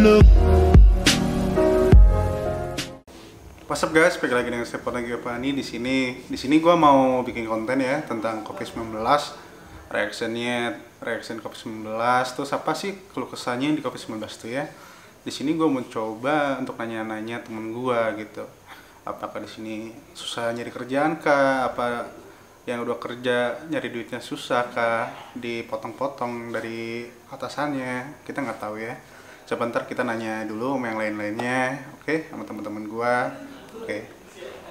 What's up guys, balik lagi dengan saya lagi Pani di sini gua mau bikin konten ya tentang COVID-19, reaction COVID-19, terus apa sih keluh kesahnya di COVID-19 tuh ya. Di sini gua mau coba untuk nanya-nanya temen gua gitu. Apakah di sini susah nyari kerjaan kah? Apa yang udah kerja nyari duitnya susah kah? Dipotong-potong dari atasannya? Kita nggak tahu ya. Sebentar kita nanya dulu sama yang lain-lainnya, oke, sama teman-teman gua. Oke,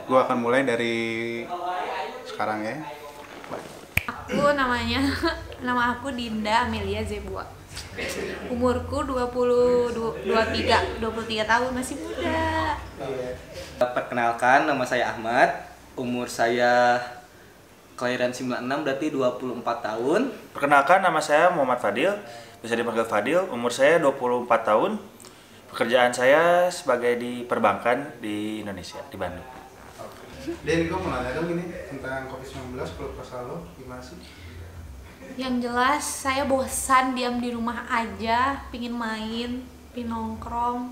gue akan mulai dari sekarang ya. Nama aku Dinda Amelia Zebua. Umurku 23 tahun, masih muda. Perkenalkan, nama saya Ahmad. Umur saya kelahiran 96, berarti 24 tahun. Perkenalkan, nama saya Muhammad Fadil, bisa dipanggil Fadil. Umur saya 24 tahun. Pekerjaan saya sebagai di perbankan di Indonesia, di Bandung. Den, gue mau nanya dong ini tentang COVID-19, kalau kesal lo gimana sih? Yang jelas saya bosan diam di rumah aja, pingin main, pingin nongkrong,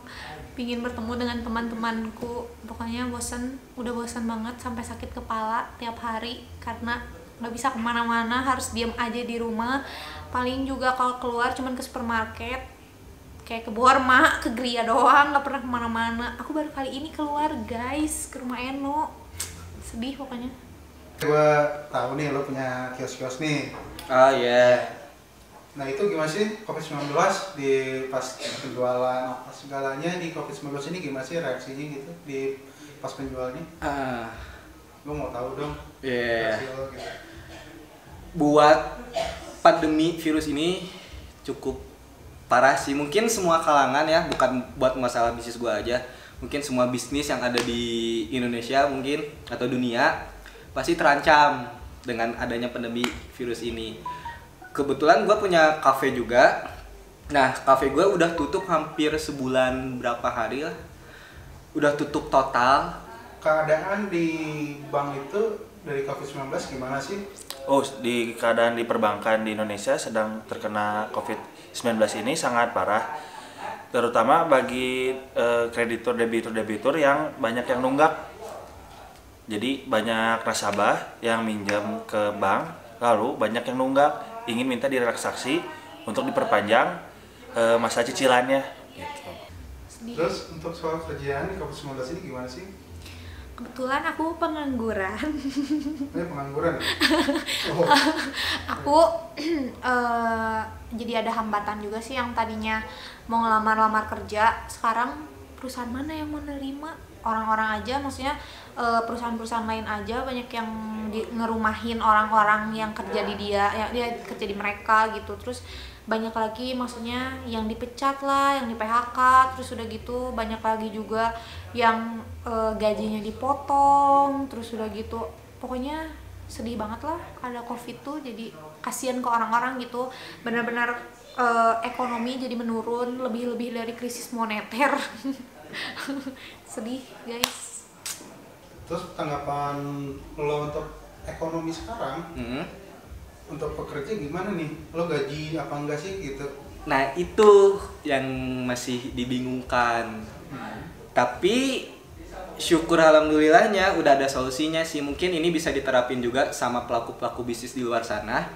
pingin bertemu dengan teman-temanku. Pokoknya udah bosan banget sampai sakit kepala tiap hari karena nggak bisa kemana-mana, harus diam aja di rumah. Paling juga kalau keluar cuman ke supermarket, kayak ke Borma, ke Gria doang, nggak pernah kemana-mana. Aku baru kali ini keluar guys, ke rumah Eno. Sedih pokoknya. Gue tahu nih lo punya kios-kios nih. Oh iya. Nah itu gimana sih COVID-19 di pas penjualan apa segalanya di COVID-19 ini gimana sih reaksinya gitu di pas penjualnya? Gue mau tahu dong. Iya. Reaksi lo gitu. Buat pandemi virus ini cukup parah sih, mungkin semua kalangan ya, bukan buat masalah bisnis gua aja, mungkin semua bisnis yang ada di Indonesia mungkin atau dunia pasti terancam dengan adanya pandemi virus ini. Kebetulan gua punya cafe juga. Nah, cafe gua udah tutup hampir sebulan berapa hari lah, udah tutup total. Keadaan di bank itu dari COVID-19 gimana sih? Oh, di keadaan di perbankan di Indonesia sedang terkena COVID-19 ini sangat parah, terutama bagi kreditur debitur yang banyak yang nunggak. Jadi banyak nasabah yang minjam ke bank, lalu banyak yang nunggak, ingin minta direlaksasi untuk diperpanjang masa cicilannya. Gitu. Terus untuk soal kerjaan COVID-19 ini gimana sih? Kebetulan aku pengangguran. Ini pengangguran? Oh. Aku jadi ada hambatan juga sih, yang tadinya mau ngelamar kerja, sekarang perusahaan mana yang mau nerima orang-orang aja, maksudnya perusahaan-perusahaan lain aja banyak yang ngerumahin orang-orang yang kerja di dia kerja di mereka gitu. Terus banyak lagi maksudnya yang dipecat lah, yang di PHK, terus udah gitu banyak lagi juga yang gajinya dipotong, terus udah gitu pokoknya sedih banget lah ada COVID tuh. Jadi kasihan ke orang-orang gitu, benar-benar ekonomi jadi menurun, lebih dari krisis moneter. Sedih guys. Terus tanggapan lo untuk ekonomi sekarang, untuk pekerja gimana nih? Lo gaji apa enggak sih gitu? Nah, itu yang masih dibingungkan. Tapi syukur alhamdulillahnya udah ada solusinya sih. Mungkin ini bisa diterapin juga sama pelaku-pelaku bisnis di luar sana.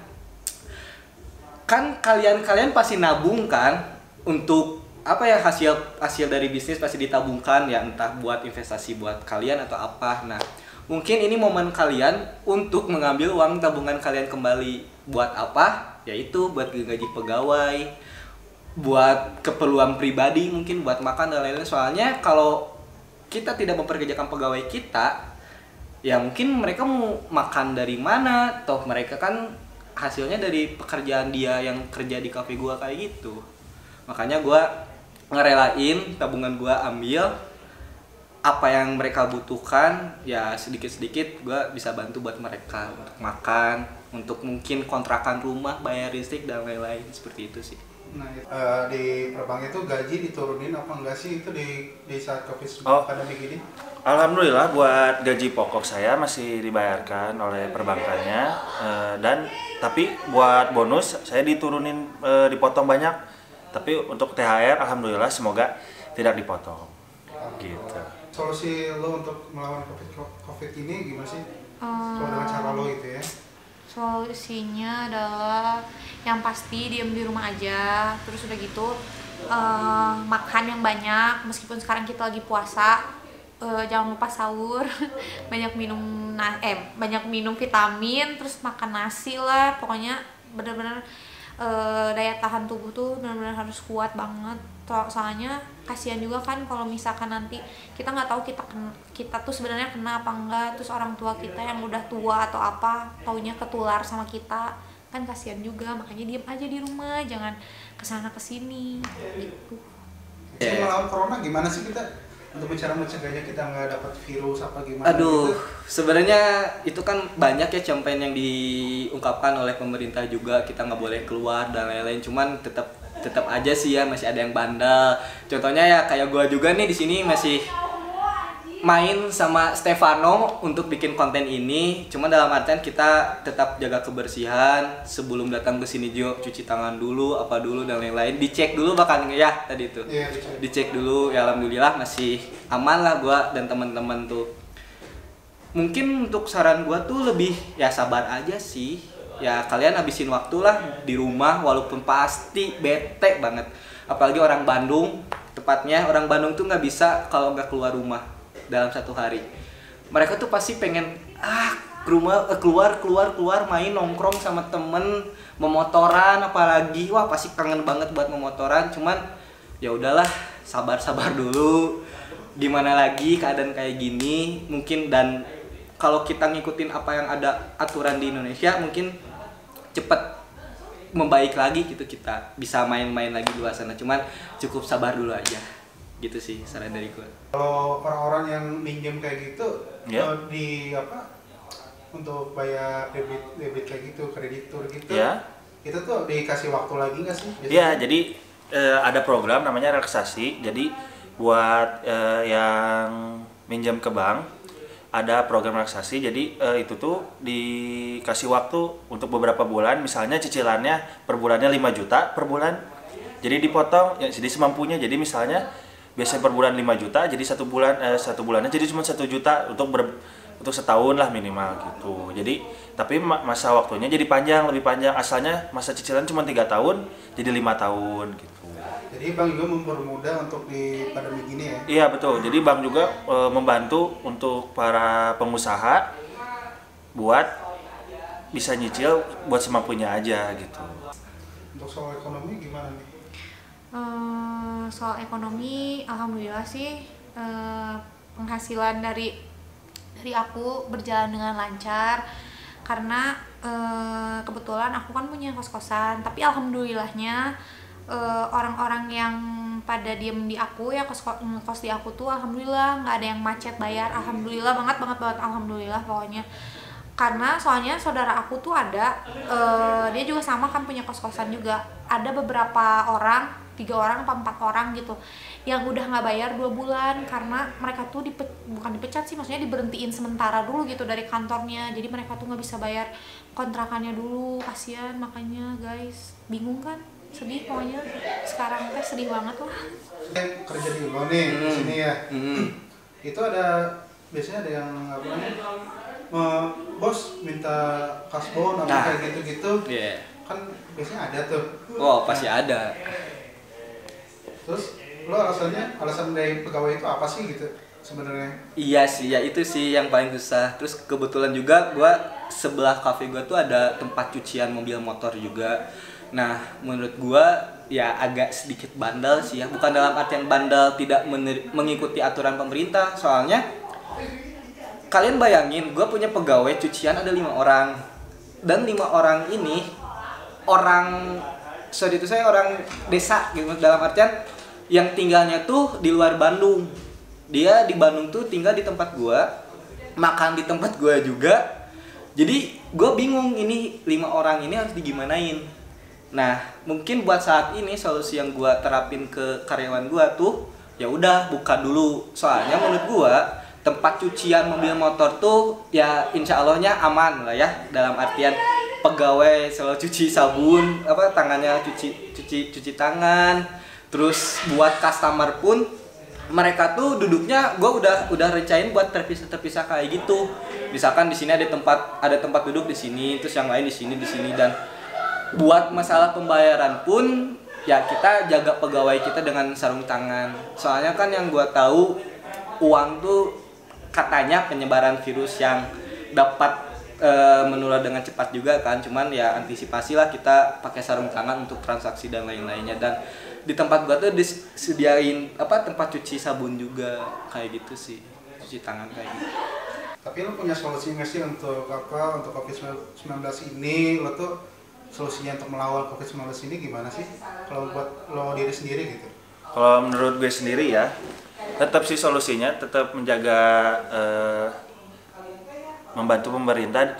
Kan kalian pasti nabung kan untuk apa ya, hasil dari bisnis pasti ditabungkan ya, entah buat investasi buat kalian atau apa. Nah, mungkin ini momen kalian untuk mengambil uang tabungan kalian kembali. Buat apa? Yaitu buat gaji pegawai, buat keperluan pribadi, mungkin buat makan dan lain-lain. Soalnya kalau kita tidak memperkerjakan pegawai kita, ya mungkin mereka mau makan dari mana? Toh mereka kan hasilnya dari pekerjaan dia yang kerja di cafe gua kayak gitu. Makanya gua ngerelain tabungan gua ambil apa yang mereka butuhkan, ya sedikit-sedikit gue bisa bantu buat mereka untuk makan, untuk mungkin kontrakan rumah, bayar listrik dan lain-lain, seperti itu sih. Nah, di perbankan itu gaji diturunin apa enggak sih itu di saat COVID pandemi gini? Alhamdulillah buat gaji pokok saya masih dibayarkan oleh perbankannya, dan tapi buat bonus saya diturunin, dipotong banyak. Tapi untuk THR alhamdulillah semoga tidak dipotong. Gitu. Solusi lo untuk melawan COVID ini gimana sih? Kalau dengan cara lo gitu ya? Solusinya adalah yang pasti diem di rumah aja, terus udah gitu makan yang banyak, meskipun sekarang kita lagi puasa, jangan lupa sahur, banyak minum vitamin, terus makan nasi lah, pokoknya benar-benar daya tahan tubuh tuh benar-benar harus kuat banget. Soalnya kasihan juga kan kalau misalkan nanti kita nggak tahu kita tuh sebenarnya kena apa enggak, terus orang tua kita yang udah tua atau apa taunya ketular sama kita, kan kasihan juga. Makanya diem aja di rumah, jangan kesana kesini gitu. Melawan corona gimana sih kita untuk bicara mencegahnya kita nggak dapat virus apa gimana? Aduh, gitu? sebenarnya itu kan banyak ya campaign yang diungkapkan oleh pemerintah juga, kita nggak boleh keluar dan lain-lain. Cuman tetap aja sih ya masih ada yang bandel. Contohnya ya kayak gua juga nih di sini masih main sama Stefano untuk bikin konten ini. Cuma dalam artian kita tetap jaga kebersihan sebelum datang ke sini juga, cuci tangan dulu, apa dulu dan lain-lain. Dicek dulu bahkan ya tadi itu. Iya, Dicek dulu. Ya alhamdulillah masih aman lah gua dan teman-teman tuh. Mungkin untuk saran gua tuh lebih ya sabar aja sih. Ya kalian habisin waktu lah di rumah walaupun pasti bete banget. Apalagi orang Bandung, tepatnya orang Bandung tuh nggak bisa kalau nggak keluar rumah dalam satu hari. Mereka tuh pasti pengen keluar main nongkrong sama temen, memotoran apalagi. Wah pasti kangen banget buat memotoran. Cuman ya udahlah, sabar dulu. Gimana lagi keadaan kayak gini mungkin, dan kalau kita ngikutin apa yang ada aturan di Indonesia mungkin cepet membaik lagi gitu, kita bisa main-main lagi di luar sana. Cuman cukup sabar dulu aja. Gitu sih saran dari gue. Kalau orang-orang yang minjem kayak gitu, Ya. di apa untuk bayar debit kayak gitu, kreditur gitu, Ya. itu tuh dikasih waktu lagi nggak sih? Iya, jadi ada program namanya relaksasi. Jadi buat yang minjam ke bank ada program relaksasi. Jadi itu tuh dikasih waktu untuk beberapa bulan. Misalnya cicilannya per bulannya 5 juta per bulan. Jadi dipotong ya jadi semampunya. Jadi misalnya biasanya per bulan 5 juta, jadi satu bulannya jadi cuma 1 juta untuk setahun lah minimal gitu. Jadi tapi masa waktunya jadi lebih panjang. Asalnya masa cicilan cuma 3 tahun, jadi 5 tahun gitu. Jadi bank juga mempermudah untuk di pandemi gini ya? Iya betul. Jadi bank juga membantu untuk para pengusaha buat bisa nyicil buat semampunya aja gitu. Untuk soal ekonomi gimana nih? Soal ekonomi, alhamdulillah sih penghasilan dari aku berjalan dengan lancar, karena kebetulan aku kan punya kos-kosan. Tapi alhamdulillahnya orang-orang yang pada diem di aku ya, kos di aku tuh alhamdulillah nggak ada yang macet bayar. Alhamdulillah banget alhamdulillah pokoknya. Karena soalnya saudara aku tuh ada dia juga sama kan punya kos-kosan juga. Ada beberapa orang, 3 orang atau 4 orang gitu yang udah nggak bayar 2 bulan karena mereka tuh bukan dipecat sih, maksudnya diberhentiin sementara dulu gitu dari kantornya. Jadi mereka tuh nggak bisa bayar kontrakannya dulu. Kasian, makanya guys, bingung kan, sedih pokoknya sekarang teh sedih banget lah. Kerja di lo nih di sini ya. Itu ada biasanya ada yang apa namanya, bos minta kasbon apa kayak gitu-gitu. Iya. Kan biasanya ada tuh. Wow, pasti ada. Terus lo alasan dari pegawai itu apa sih gitu sebenarnya? Iya sih, ya itu sih yang paling susah. Terus kebetulan juga gua sebelah kafe gua tuh ada tempat cucian mobil motor juga. Nah, menurut gua ya agak sedikit bandel sih ya. Bukan dalam artian bandel tidak mengikuti aturan pemerintah. Soalnya kalian bayangin, gua punya pegawai cucian ada 5 orang. Dan 5 orang ini orang desa gitu, dalam artian yang tinggalnya tuh di luar Bandung. Dia di Bandung tuh tinggal di tempat gua, makan di tempat gua juga. Jadi gua bingung ini 5 orang ini harus digimanain. Nah, mungkin buat saat ini solusi yang gua terapin ke karyawan gua tuh ya udah buka dulu. Soalnya menurut gua tempat cucian mobil motor tuh ya insya Allahnya aman lah ya, dalam artian pegawai selalu cuci sabun, tangannya cuci tangan. Terus buat customer pun mereka tuh duduknya gue udah rencanain buat terpisah kayak gitu. Misalkan di sini ada tempat duduk di sini, terus yang lain di sini dan buat masalah pembayaran pun ya kita jaga pegawai kita dengan sarung tangan. Soalnya kan yang gue tahu uang tuh katanya penyebaran virus yang dapat menular dengan cepat juga kan, cuman ya antisipasi lah kita pakai sarung tangan untuk transaksi dan lain-lainnya. Dan di tempat gua tuh disediain tempat cuci sabun juga kayak gitu sih, cuci tangan kayak gitu. Tapi lo punya solusi nggak sih untuk COVID-19 ini? Lo tuh solusinya untuk melawan COVID-19 ini gimana sih? Kalau buat lo diri sendiri gitu? Kalau menurut gue sendiri ya, tetap sih solusinya tetap menjaga membantu pemerintah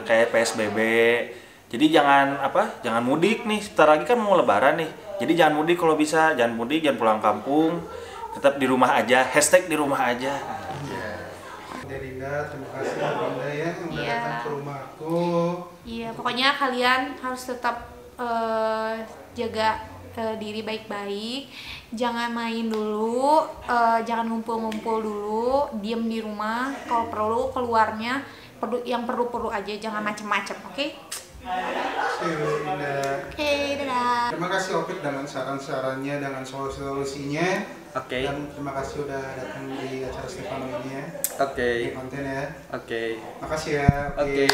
kayak PSBB. Jadi jangan mudik nih, sebentar lagi kan mau lebaran nih. Jadi jangan mudik kalau bisa, jangan mudik, jangan pulang kampung. Tetap di rumah aja, hashtag di rumah aja. Dinda, terima kasih Dinda ya yang udah datang ke rumahku. Iya, pokoknya kalian harus tetap jaga diri baik-baik, jangan main dulu, jangan ngumpul-ngumpul dulu, diem di rumah. Kalau perlu keluarnya yang perlu aja, jangan macem-macem, oke? Oke, dadah. Terima kasih Opik dengan saran-sarannya, dengan solusi-solusinya. Oke. Dan terima kasih udah datang di acara Stefano ini ya. Oke. Di konten ya. Oke. Makasih ya. Oke.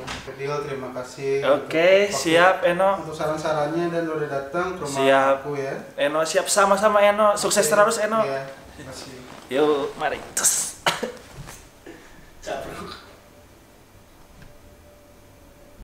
Fadil, terima kasih. Oke, siap Eno. Untuk saran-sarannya dan udah datang ke rumah Siap. aku ya. Eno siap, sama-sama Eno. Sukses terus Eno. Iya. Terima kasih. Yuk, mari. Tus.